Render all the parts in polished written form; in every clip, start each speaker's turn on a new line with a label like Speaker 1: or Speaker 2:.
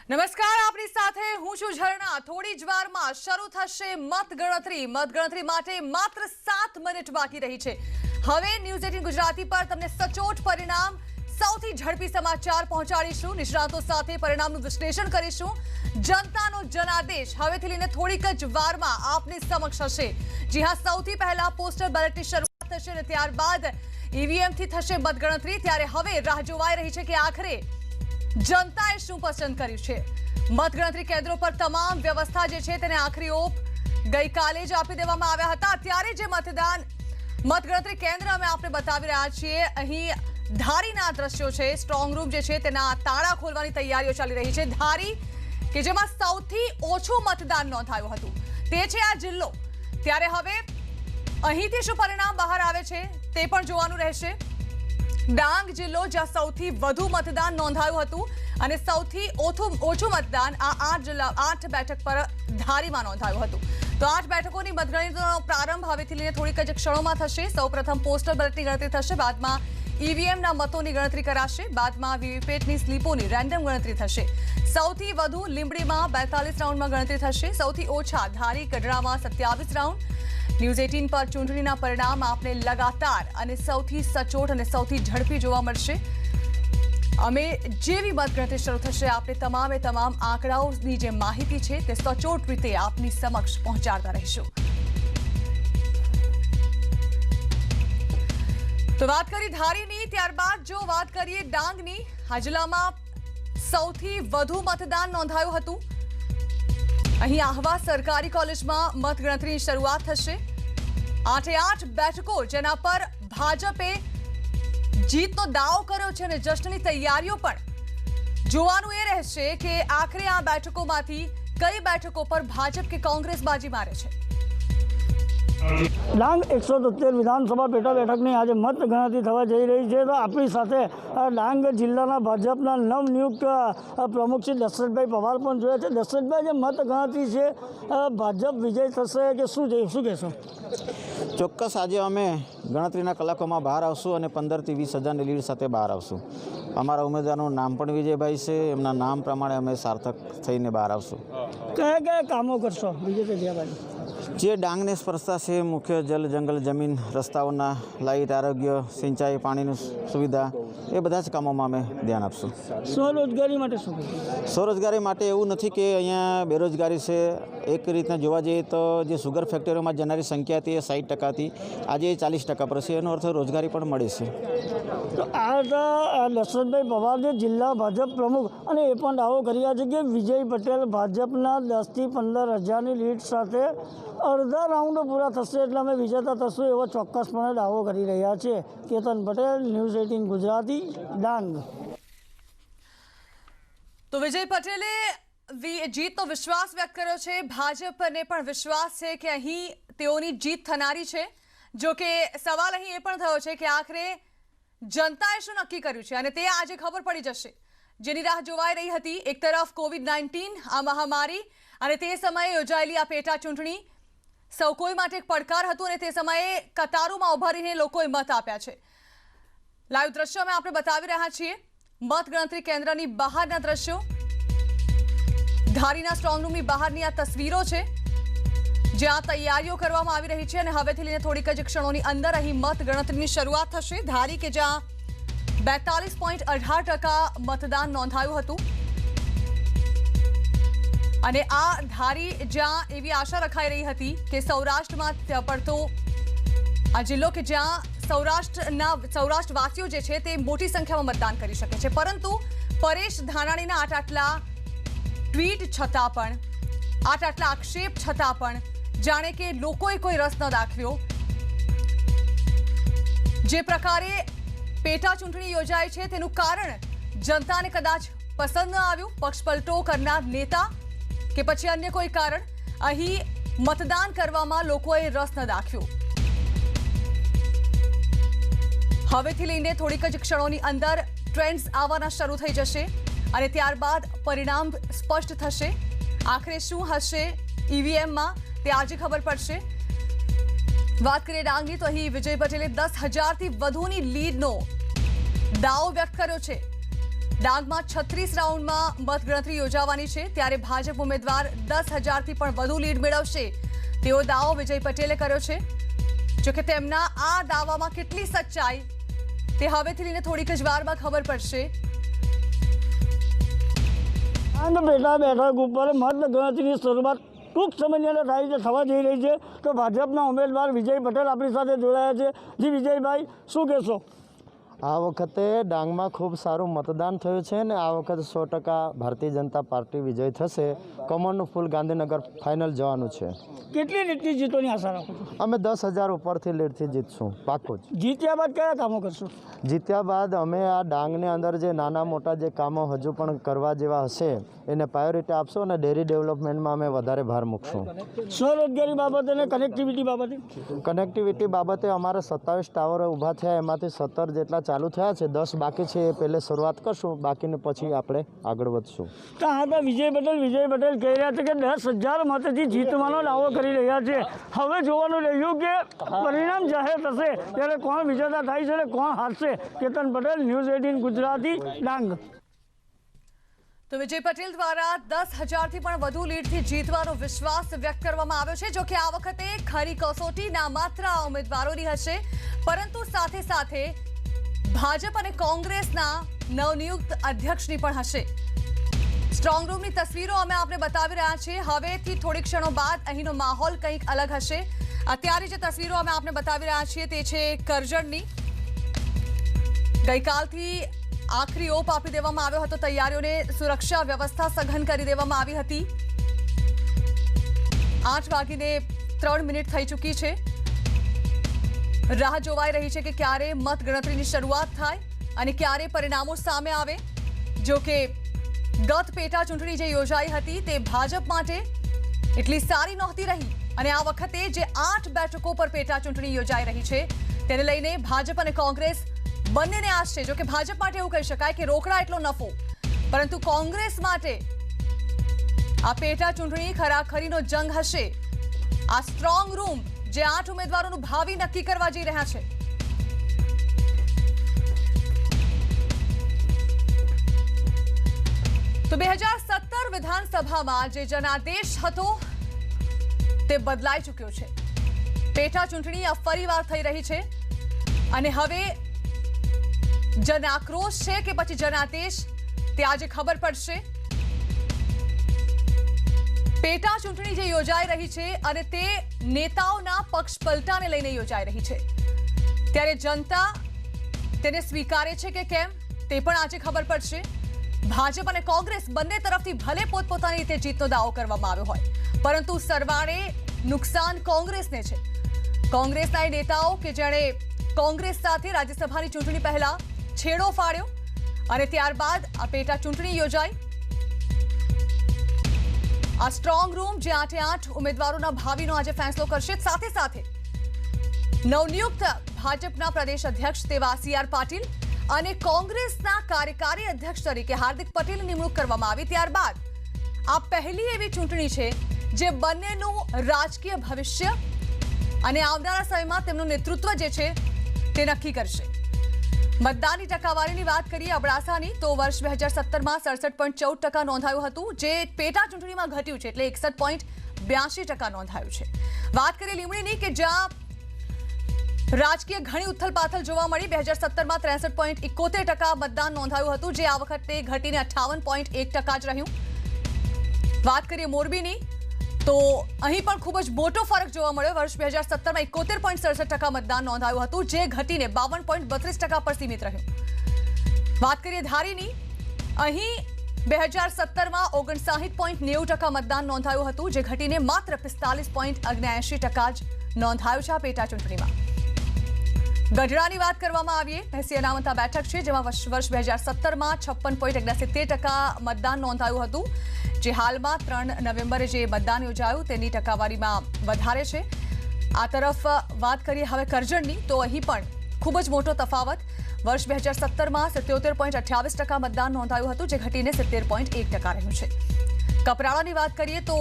Speaker 1: નમસ્કાર, આપની સાથે હું છું ઝરણા। થોડી જ વારમાં શરૂ થશે મતગણતરી માટે માત્ર 7 મિનિટ બાકી રહી છે। હવે ન્યૂઝ 18 ગુજરાતી પર તમને સચોટ પરિણામ, સૌથી ઝડપી સમાચાર પહોંચાડીશું। નિષ્ણાતો સાથે પરિણામનું વિશ્લેષણ કરીશું। જનતાનો જનાદેશ હવેથી લઈને થોડીક જ વારમાં આપની સમક્ષ હશે। જી હા, સૌથી પહેલા પોસ્ટલ બેલેટની શરૂઆત થશે અને ત્યારબાદ ઈવીએમથી થશે મતગણતરી। ત્યારે હવે રાહ જોવાઈ રહી છે કે આખરે जनताए शू पसंद कर्यु छे। मतगणतरी केन्द्रों पर तमाम व्यवस्था जे छे तेने आखरी ओप गई काले ज आपी देवामां आव्या हता। त्यारे जे मतगणतरी केन्द्र अमे आपने बतावी रह्या छीए। अहीं धारीना दृश्यो छे। स्ट्रोंग रूम जे छे तेना ताळा खोलवानी तैयारीओ चाली रही छे। धारी के जेमां सौथी ओछुं मतदान नोंधायुं हतुं ते छे आ जिल्लो। त्यारे हवे અહીંથી શું પરિણામ બહાર આવે છે તે પણ જોવાનું રહેશે। ડાંગ જિલ્લો જ્યાં સૌથી વધુ મતદાન નોંધાયું હતું અને સૌથી ઓછું મતદાન આ 8 બેઠક પર ધારીમાં નોંધાયું હતું। તો 8 બેઠકોની મતગણતરીનો પ્રારંભ હવેથી લઈને થોડીક જ ક્ષણોમાં થશે। સૌપ્રથમ પોસ્ટલ બેલેટની ગણતરી થશે, બાદમાં ઈવીએમના મતોની ગણતરી કરાશે, બાદમાં વીવીપેટની સ્લીપોની રેન્ડમ ગણતરી થશે। સૌથી વધુ લીંબડીમાં 42 રાઉન્ડમાં ગણતરી થશે, સૌથી ઓછા ધારી ગઢડામાં 27 રાઉન્ડ। ન્યૂઝ 18 પર ચૂંટણીના પરિણામ આપને લગાતાર અને સૌથી સચોટ અને સૌથી ઝડપી જોવા મળશે। અમે જેવી મતગણતરી શરૂ થશે આપને તમામ આંકડાઓની જે માહિતી છે તે સચોટ રીતે આપની સમક્ષ પહોંચાડતા રહીશું। તો વાત કરી ધારીની, ત્યારબાદ જો વાત કરીએ ડાંગની। આ જિલ્લામાં સૌથી વધુ મતદાન નોંધાયું હતું। અહીં આહવા સરકારી કોલેજમાં મતગણતરીની શરૂઆત થશે। 8 બેઠકો જેના પર ભાજપે જીતનો દાવો કર્યો છે અને જશ્નની તૈયારીઓ પણ। જોવાનું એ રહેશે કે આખરે આ બેઠકોમાંથી કઈ બેઠકો પર ભાજપ કે કોંગ્રેસ બાજી મારે છે।
Speaker 2: ડાંગ 173 વિધાનસભા પેટા બેઠકની આજે મતગણતરી થવા જઈ રહી છે। તો આપણી સાથે ડાંગ જિલ્લાના ભાજપના નવનિયુક્ત પ્રમુખ શ્રી દશરથભાઈ પવાર પણ જોયા છે। દશરથભાઈ, જે મતગણતરી છે ભાજપ વિજય થશે કે શું કહેશો?
Speaker 3: ચોક્કસ આજે અમે ગણતરીના કલાકોમાં બહાર આવશું અને 15 થી 20 હજારની લીડ સાથે બહાર આવશું। અમારા ઉમેદવારનું નામ પણ વિજયભાઈ છે, એમના નામ પ્રમાણે અમે સાર્થક થઈને બહાર આવશું।
Speaker 2: કયા કામો કરશો વિજયભાઈ?
Speaker 3: જે ડાંગને સ્પર્શતા છે, મુખ્ય જલ, જંગલ, જમીન, રસ્તાઓના લાઇટ, આરોગ્ય, સિંચાઈ, પાણીની સુવિધા, એ બધા જ કામોમાં અમે ધ્યાન આપશું।
Speaker 2: સ્વરોજગારી માટે શું?
Speaker 3: સ્વરોજગારી માટે એવું નથી કે અહીંયા બેરોજગારી છે। એક રીતના જોવા જઈએ તો જે સુગર ફેક્ટરીઓમાં જનારી સંખ્યા હતી એ 60% હતી, આજે 40% પર છે। એનો અર્થ રોજગારી પણ મળે છે।
Speaker 2: તો આ હતા દશરથભાઈ પવાર, જે જિલ્લા ભાજપ પ્રમુખ, અને એ પણ દાવો કર્યા છે કે વિજય પટેલ ભાજપના 10 થી 15 હજારની લીડ સાથે અડધા રાઉન્ડ પૂરા થશે એટલે અમે વિજેતા થશું એવો ચોક્કસપણે દાવો કરી રહ્યા છે। કેતન પટેલ, ન્યૂઝ 18 ગુજરાતી, ડાંગ।
Speaker 1: તો વિજય પટેલે જીતનો વિશ્વાસ વ્યક્ત કર્યો છે। ભાજપને પણ વિશ્વાસ છે કે અહીં તેઓની જીત થનારી છે। જો કે સવાલ અહીં એ પણ થયો છે કે આખરે જનતાએ શું નક્કી કર્યું છે અને તે આજે ખબર પડી જશે, જેની રાહ જોવાઈ રહી હતી। એક તરફ કોવિડ-19 આ મહામારી અને તે સમયે યોજાયેલી આ પેટા ચૂંટણી સૌ કોઈ માટે એક પડકાર હતું અને તે સમયે કતારોમાં ઉભા રહીને લોકોએ મત આપ્યા છે। લાઈવ દ્રશ્યો અમે આપણે બતાવી રહ્યા છીએ। મતગણતરી કેન્દ્રની બહારના દ્રશ્યો, ધારીના સ્ટ્રોંગ રૂમની બહારની આ તસવીરો છે જ્યાં તૈયારીઓ કરવામાં આવી રહી છે અને હવેથી લઈને થોડીક જ ક્ષણોની અંદર અહીં મતગણતરીની શરૂઆત થશે। ધારી કે જ્યાં 42.18% મતદાન નોંધાયું હતું અને આ ધારી જ્યાં એવી આશા રખાઈ રહી હતી કે સૌરાષ્ટ્રમાં પડતો આ જિલ્લો કે જ્યાં સૌરાષ્ટ્રવાસીઓ જે છે તે મોટી સંખ્યામાં મતદાન કરી શકે છે, પરંતુ પરેશ ધાનાણીના આટલા ટ્વીટ છતાં પણ, આટલા આક્ષેપ છતાં પણ જાણે કે લોકોએ કોઈ રસ ન દાખવ્યો। જે પ્રકારે પેટા ચૂંટણી યોજાય છે તેનું કારણ જનતાને કદાચ પસંદ ન આવ્યું, પક્ષપલટો કરનાર નેતા કે પછી અન્ય કોઈ કારણ, અહીં મતદાન કરવામાં લોકોએ રસ ન દાખ્યો। હવેથી લઈને થોડીક જ ક્ષણોની અંદર ટ્રેન્ડ્સ આવવાના શરૂ થઈ જશે અને ત્યારબાદ પરિણામ સ્પષ્ટ થશે। આખરે શું હશે ઈવીએમમાં તે આજે ખબર પડશે। વાત કરીએ ડાંગની, તો અહીં વિજય પટેલે 10,000થી વધુની લીડનો દાવો વ્યક્ત કર્યો છે। ડાંગમાં 36 રાઉન્ડમાં મતગણતરી યોજાવાની છે, ત્યારે ભાજપ ઉમેદવાર 10,000થી પણ વધુ લીડ મેળવશે તેવો દાવો વિજય પટેલે કર્યો છે। જોકે તેમના આ દાવામાં કેટલી સચ્ચાઈ તે હવેથી લઈને થોડીક જ વારમાં ખબર પડશે।
Speaker 2: પેટા બેઠક ઉપર મતગણતરીની શરૂઆત ટૂંક સમયની અંદર થાય છે, થવા જઈ રહી છે। તો ભાજપના ઉમેદવાર વિજય પટેલ આપણી સાથે જોડાયા છે। જી વિજયભાઈ, શું કહેશો?
Speaker 4: આ વખતે ડાંગમાં ખૂબ સારું મતદાન થયું છે ને આ વખતે 100% ભારતીય જનતા પાર્ટી વિજય થશે। કમળનું ફૂલ ગાંધીનગર ફાઇનલ જવાનું છે।
Speaker 2: કેટલી લીટની જીતોની આશા રાખો છો?
Speaker 4: અમે 10,000 ઉપરથી લીડથી જીતશું, પાક્કું જ।
Speaker 2: જીત્યા બાદ કયા કામો કરશો?
Speaker 4: જીત્યા બાદ અમે આ ડાંગની અંદર જે નાના મોટા જે કામો હજુ પણ કરવા જેવા હશે એને પ્રાયોરિટી આપશું અને ડેરી ડેવલપમેન્ટમાં અમે વધારે ભાર મૂકશું।
Speaker 2: સ્વરોજગારી બાબતે અને કનેક્ટિવિટી બાબતે?
Speaker 4: કનેક્ટિવિટી બાબતે અમારે 27 ટાવરો ઊભા થયા, એમાંથી 17 જેટલા ચાલુ થયા છે, 10 બાકી છે, એ પહેલે શરૂઆત કરશું, બાકીને પછી આપણે આગળ વધશું।
Speaker 2: તો હા, તો વિજય પટેલ કહી રહ્યા છે કે 10,000 મતથી જીતવાનો દાવો કરી રહ્યા છે। હવે જોવાનું રહ્યું કે પરિણામ જાહેર થશે ત્યારે કોણ વિજેતા થાય છે અને કોણ હારશે। કેતન પટેલ, ન્યૂઝ 18 ગુજરાતી, ડાંગ।
Speaker 1: તો વિજય પટેલ દ્વારા 10,000થી પણ વધુ લીડથી જીતવાનો વિશ્વાસ વ્યક્ત કરવામાં આવ્યો છે। જો કે આ વખતે ખરી કસોટી ના માત્ર આ ઉમેદવારોની હશે, પરંતુ સાથે સાથે ભાજપ અને કોંગ્રેસના નવનિયુક્ત અધ્યક્ષની પણ હશે। સ્ટ્રોંગ રૂમની તસવીરો અમે આપને બતાવી રહ્યા છીએ। હવેથી થોડી ક્ષણો બાદ અહીંનો માહોલ કંઈક અલગ હશે। અત્યારે જે તસવીરો અમે આપને બતાવી રહ્યા છીએ તે છે કરજણની। ગઈકાલથી આખરી ઓપ આપી દેવામાં આવ્યો હતો, તૈયારીઓને સુરક્ષા વ્યવસ્થા સઘન કરી દેવામાં આવી હતી। 8:03 થઈ ચૂકી છે। રાહ જોવાઈ રહી છે કે ક્યારે મતગણતરીની શરૂઆત થાય અને ક્યારે પરિણામો સામે આવે। જો કે ગત પેટા ચૂંટણી જે યોજાઈ હતી તે ભાજપ માટે એટલી સારી નહોતી રહી અને આ વખતે જે 8 બેઠકો પર પેટા ચૂંટણી યોજાઈ રહી છે તેને લઈને ભાજપ અને કોંગ્રેસ બંનેને આશ છે। જો કે ભાજપ માટે એવું કહી શકાય કે રોકડા એટલો નફો, પરંતુ કોંગ્રેસ માટે આ પેટા ચૂંટણી ખરાખરીનો જંગ હશે। આ સ્ટ્રોંગ રૂમ જે 8 ઉમેદવારોનું ભાવિ નક્કી કરવા જઈ રહ્યા છે। તો 2017 વિધાનસભામાં જે જનાદેશ હતો તે બદલાઈ ચૂક્યો છે। પેટા ચૂંટણી આ ફરીવાર થઈ રહી છે અને હવે જન આક્રોશ છે કે પછી જનાદેશ તે આજે ખબર પડશે। પેટા ચૂંટણી જે યોજાઈ રહી છે અને તે નેતાઓના પક્ષ પલટાને લઈને યોજાઈ રહી છે, ત્યારે જનતા તેને સ્વીકારે છે કે કેમ તે પણ આજે ખબર પડશે। ભાજપ અને કોંગ્રેસ બંને તરફથી ભલે પોતપોતાની રીતે જીતનો દાવો કરવામાં આવ્યો હોય, પરંતુ સરવાળે નુકસાન કોંગ્રેસને છે। કોંગ્રેસના એ નેતાઓ કે જેણે કોંગ્રેસ સાથે રાજ્યસભાની ચૂંટણી પહેલા છેડો ફાડ્યો અને ત્યારબાદ આ પેટા ચૂંટણી યોજાઈ। આ સ્ટ્રોંગ રૂમ જે 8 ઉમેદવારોના ભાવિનો આજે ફેસલો કરશે। સાથે સાથે નવનિયુક્ત ભાજપના પ્રદેશ અધ્યક્ષ તેવા CR પાટીલ અને કોંગ્રેસના કાર્યકારી અધ્યક્ષ તરીકે હાર્દિક પટેલની નિમણૂક કરવામાં આવી। ત્યારબાદ આ પહેલી એવી ચૂંટણી છે જે બંનેનું રાજકીય ભવિષ્ય અને આવનારા સમયમાં તેમનું નેતૃત્વ જે છે તે નક્કી કરશે। મતદાનની ટકાવારીની વાત કરીએ અબડાસાની, તો વર્ષ 2017માં 67.14% નોંધાયું હતું, જે પેટા ચૂંટણીમાં ઘટ્યું છે, એટલે 61.82% નોંધાયું છે। વાત કરીએ લીંબડીની કે જ્યાં રાજકીય ઘણી ઉથલપાથલ જોવા મળી। 2017માં 63.71% મતદાન નોંધાયું હતું, જે આ વખતે ઘટીને 58.1% જ રહ્યું। વાત કરીએ મોરબીની તો અહીં પણ ખૂબ જ મોટો ફરક જોવા મળ્યો। વર્ષ 2017માં 71.67% મતદાન નોંધાયું હતું, જે ઘટીને 52.32% પર સીમિત રહ્યું। વાત કરીએ ધારીની, અહીં 2017માં 59.90% મતદાન નોંધાયું હતું, જે ઘટીને માત્ર 45.79% જ નોંધાયું છે આ પેટા ચૂંટણીમાં। ગઢડાની વાત કરવામાં આવીએ, મહેસી અનામતા બેઠક છે જેમાં વર્ષ 2017માં 56.71% મતદાન નોંધાયું હતું, જે હાલમાં 3 નવેમ્બરે જે મતદાન યોજાયું તેની ટકાવારીમાં વધારે છે। આ તરફ વાત કરીએ હવે કરજણની, તો અહીં પણ ખૂબ જ મોટો તફાવત। વર્ષ 2017માં 77.28% મતદાન નોંધાયું હતું, જે ઘટીને 70.1% રહ્યું છે। કપરાળાની વાત કરીએ તો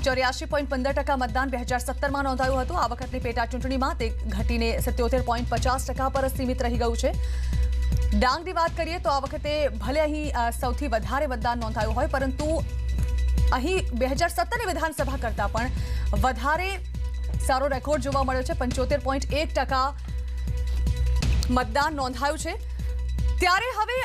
Speaker 1: 84.15% મતદાન 2017માં નોંધાયું હતું, આ વખતની પેટા ચૂંટણીમાં તે ઘટીને 77.50% પર સીમિત રહી ગયું છે। ડાંગની વાત કરીએ તો આ વખતે ભલે અહીં સૌથી વધારે મતદાન નોંધાયું હોય, પરંતુ અહીં 2017ની વિધાનસભા કરતાં પણ વધારે સારો રેકોર્ડ જોવા મળ્યો છે. 75.1% મતદાન નોંધાયું છે. ત્યારે હવે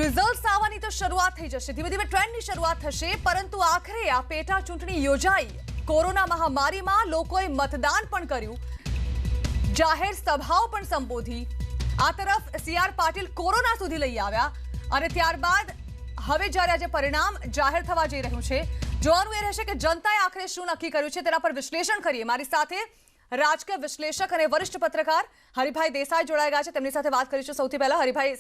Speaker 1: રિઝલ્ટ્સ આવવાની તો શરૂઆત થઈ જશે, ધીમે ધીમે ટ્રેન્ડની શરૂઆત થશે, પરંતુ આખરે આ પેટા ચૂંટણી યોજાઈ. કોરોના મહામારીમાં લોકોએ મતદાન પણ કર્યું, જાહેર સભાઓ પણ સંબોધી. આ તરફ CR પાટીલ કોરોના સુધી લઈ આવ્યા અને ત્યારબાદ હવે જ્યારે આજે પરિણામ જાહેર થવા જઈ રહ્યું છે, જોવાનું એ રહેશે કે જનતાએ આખરે શું નક્કી કર્યું છે. તેના પર વિશ્લેષણ કરીએ. મારી સાથે રાજકીય વિશ્લેષક અને વરિષ્ઠ પત્રકાર હરિભાઈ દેસાઈ જોડાઈ ગયા છે. તેમની સાથે વાત કરીશું. સૌથી પહેલા હરિભાઈ,